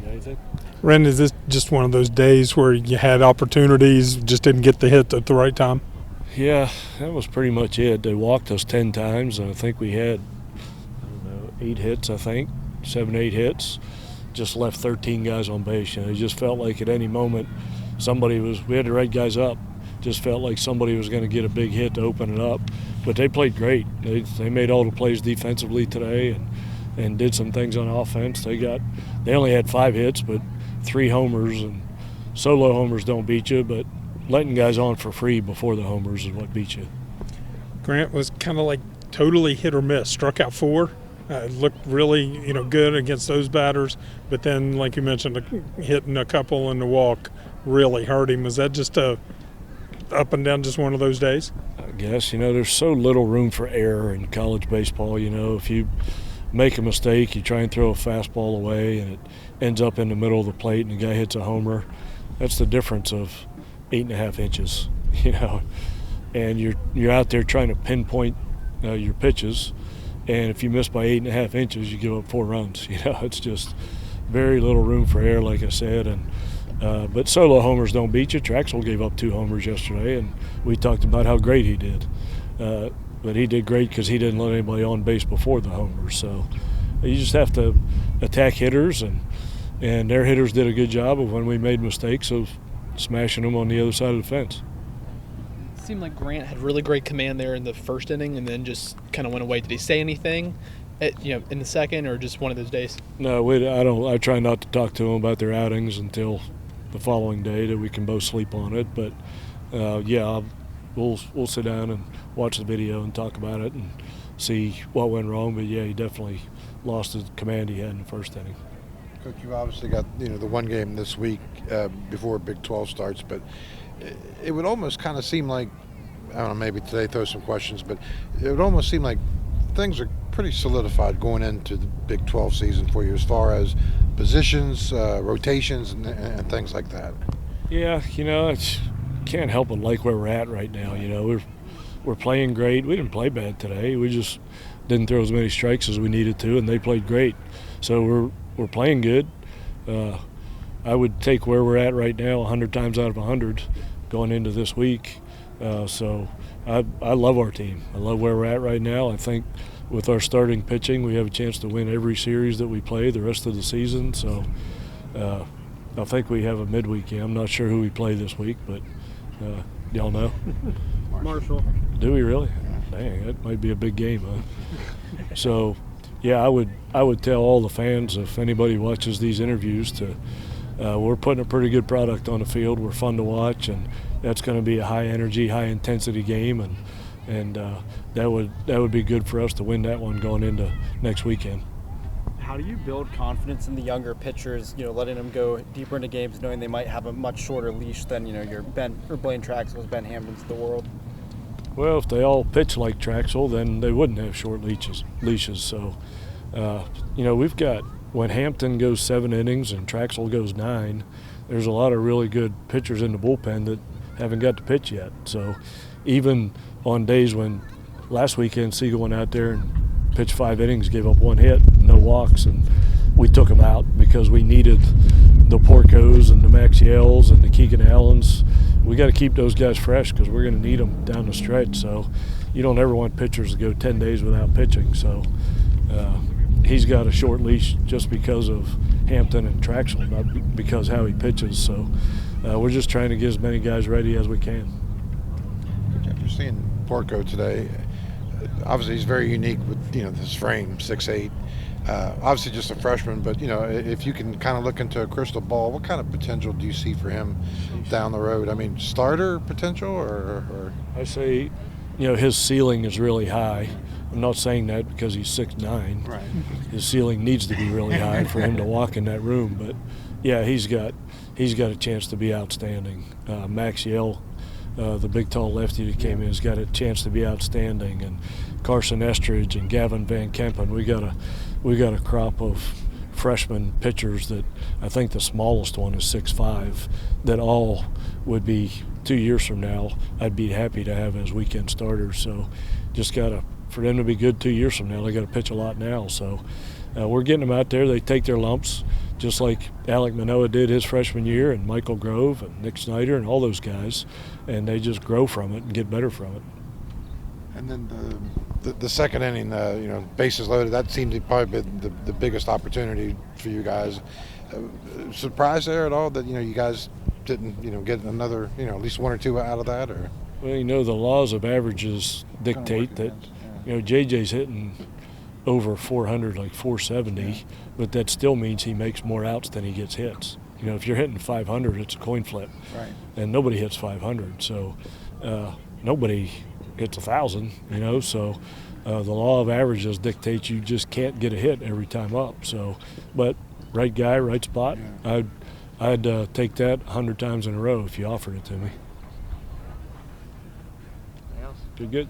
got anything? Ren, is this just one of those days where you had opportunities, just didn't get the hit at the right time? Yeah, that was pretty much it. They walked us 10 times, and I think we had, 8 hits, 7, 8 hits. Just left 13 guys on base. It just felt like at any moment we had the right guys up. Just felt like somebody was going to get a big hit to open it up. But they played great. They made all the plays defensively today and did some things on offense. They only had 5 hits, but 3 homers, and solo homers don't beat you, but letting guys on for free before the homers is what beats you. Grant was kind of like totally hit or miss. Struck out 4. Looked really, good against those batters, but then, like you mentioned, hitting a couple in the walk really hurt him. Was that just up and down, just one of those days? I guess, there's so little room for error in college baseball. If you make a mistake, you try and throw a fastball away, and it ends up in the middle of the plate, and the guy hits a homer. That's the difference of 8.5 inches, and you're out there trying to pinpoint your pitches. And if you miss by 8.5 inches, you give up 4 runs. It's just very little room for error, like I said. And but solo homers don't beat you. Traxel gave up 2 homers yesterday, and we talked about how great he did. But he did great because he didn't let anybody on base before the homers. So you just have to attack hitters, and their hitters did a good job of when we made mistakes of smashing them on the other side of the fence. It seemed like Grant had really great command there in the first inning and then just kind of went away. Did he say anything in the second, or just one of those days? No, I don't. I try not to talk to them about their outings until the following day that we can both sleep on it. But we'll sit down and watch the video and talk about it and see what went wrong. But he definitely lost the command he had in the first inning. Coach, you obviously got the one game this week before Big 12 starts, but it would almost kind of seem like, I don't know, maybe today throw some questions, but it would almost seem like things are pretty solidified going into the Big 12 season for you as far as positions, rotations, and things like that. Yeah, can't help but like where we're at right now. We're playing great. We didn't play bad today. We just didn't throw as many strikes as we needed to, and they played great. So we're playing good. I would take where we're at right now 100 times out of 100 going into this week. So I love our team. I love where we're at right now. I think with our starting pitching, we have a chance to win every series that we play the rest of the season. So I think we have a midweek game. I'm not sure who we play this week, but y'all know? Marshall. Do we really? Dang, that might be a big game, huh? So, I would tell all the fans, if anybody watches these interviews, to we're putting a pretty good product on the field. We're fun to watch, and that's going to be a high-energy, high-intensity game, and that would be good for us to win that one going into next weekend. How do you build confidence in the younger pitchers, letting them go deeper into games, knowing they might have a much shorter leash than, your Blaine Traxels, Ben Hamdens of the world? Well, if they all pitch like Traxel, then they wouldn't have short leashes. So, we've got, when Hampton goes 7 innings and Traxel goes 9, there's a lot of really good pitchers in the bullpen that haven't got to pitch yet. So even on days when last weekend Siegel went out there and pitched 5 innings, gave up 1 hit, no walks, and we took him out because we needed the Porcos and the Maxiels and the Keegan Allens. We got to keep those guys fresh because we're going to need them down the stretch. So you don't ever want pitchers to go 10 days without pitching. So he's got a short leash just because of Hampton and Traxel, not because how he pitches. So we're just trying to get as many guys ready as we can. After seeing Porco today, obviously he's very unique with this frame, 6'8". Obviously just a freshman, but if you can kind of look into a crystal ball, what kind of potential do you see for him down the road? I mean, starter potential or? I say, his ceiling is really high. I'm not saying that because he's 6'9". Right. His ceiling needs to be really high for him to walk in that room. But he's got a chance to be outstanding. Maxiel, the big tall lefty that came in, has got a chance to be outstanding, and Carson Estridge and Gavin Van Kempen. We got a crop of freshman pitchers that I think the smallest one is 6'5", that all would be 2 years from now I'd be happy to have as weekend starters. So just for them to be good 2 years from now, they got to pitch a lot now. So we're getting them out there. They take their lumps. just like Alec Manoa did his freshman year, and Michael Grove and Nick Snyder and all those guys, and they just grow from it and get better from it. And then the second inning, bases loaded, that seemed to probably be the biggest opportunity for you guys. Surprised there at all that, you guys didn't, get another, at least one or two out of that? Or? Well, the laws of averages dictate that, JJ's hitting over 400, like 470, but that still means he makes more outs than he gets hits. If you're hitting 500, it's a coin flip. Right. And nobody hits 500, so nobody hits 1,000, so the law of averages dictates you just can't get a hit every time up. So, but right guy, right spot, yeah. I'd take that 100 times in a row if you offered it to me. Anything else? Good.